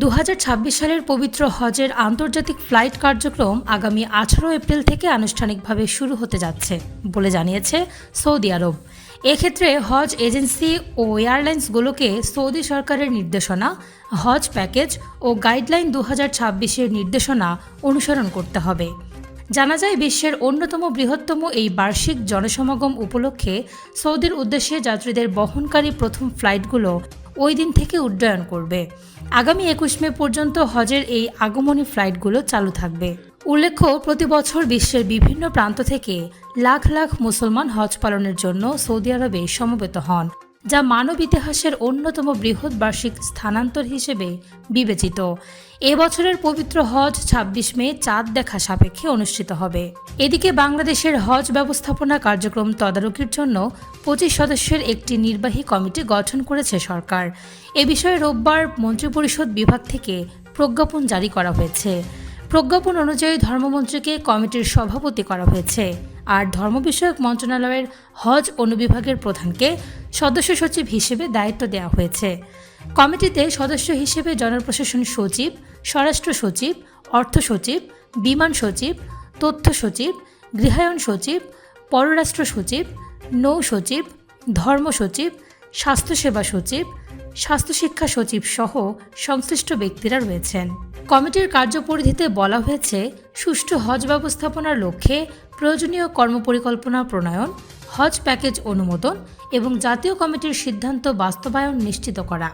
2026 সালের পবিত্র হজের আন্তর্জাতিক ফ্লাইট কার্যক্রম আগামী 18 এপ্রিল থেকে আনুষ্ঠানিকভাবে শুরু হতে যাচ্ছে বলে জানিয়েছে সৌদি আরব। এক্ষেত্রে হজ এজেন্সি ও এয়ারলাইন্সগুলোকে সৌদি সরকারের নির্দেশনা, হজ প্যাকেজ ও গাইডলাইন 2026-এর নির্দেশনা অনুসরণ করতে হবে। জানা যায়, বিশ্বের অন্যতম বৃহত্তম এই বার্ষিক জনসমাগম উপলক্ষে সৌদির উদ্দেশ্যে যাত্রীদের বহনকারী প্রথম ফ্লাইটগুলো ওই দিন থেকে উড্ডয়ন করবে। আগামী 21 মে পর্যন্ত হজের এই আগমনী ফ্লাইটগুলো চালু থাকবে। উল্লেখ্য, প্রতি বছর বিশ্বের বিভিন্ন প্রান্ত থেকে লাখ লাখ মুসলমান হজ পালনের জন্য সৌদি আরবে সমবেত হন, যা মানব ইতিহাসের অন্যতম বৃহৎ বার্ষিক স্থানান্তর হিসেবে বিবেচিত। এবছরের পবিত্র হজ 26 মে চাঁদ দেখা সাপেক্ষে অনুষ্ঠিত হবে। এদিকে বাংলাদেশের হজ ব্যবস্থাপনা কার্যক্রম তদারকির জন্য 25 সদস্যের একটি নির্বাহী কমিটি গঠন করেছে সরকার। এ বিষয়ে রোববার মন্ত্রিপরিষদ বিভাগ থেকে প্রজ্ঞাপন জারি করা হয়েছে। প্রজ্ঞাপন অনুযায়ী ধর্মমন্ত্রীকে কমিটির সভাপতি করা হয়েছে, আর ধর্ম বিষয়ক মন্ত্রণালয়ের হজ অনুবিভাগের প্রধানকে সদস্য সচিব হিসেবে দায়িত্ব দেওয়া হয়েছে। কমিটিতে সদস্য হিসেবে জনপ্রশাসন সচিব, স্বরাষ্ট্র সচিব, অর্থ সচিব, বিমান সচিব, তথ্য সচিব, গৃহায়ন সচিব, পররাষ্ট্র সচিব, নৌ সচিব, ধর্ম সচিব, স্বাস্থ্যসেবা সচিব, স্বাস্থ্যশিক্ষা সচিব সহ সংশ্লিষ্ট ব্যক্তিরা রয়েছেন। কমিটির কার্যপরিধিতে বলা হয়েছে, সুষ্ঠু হজ ব্যবস্থাপনার লক্ষ্যে প্রয়োজনীয় কর্মপরিকল্পনা প্রণয়ন, হজ প্যাকেজ অনুমোদন এবং জাতীয় কমিটির সিদ্ধান্ত বাস্তবায়ন নিশ্চিত করা।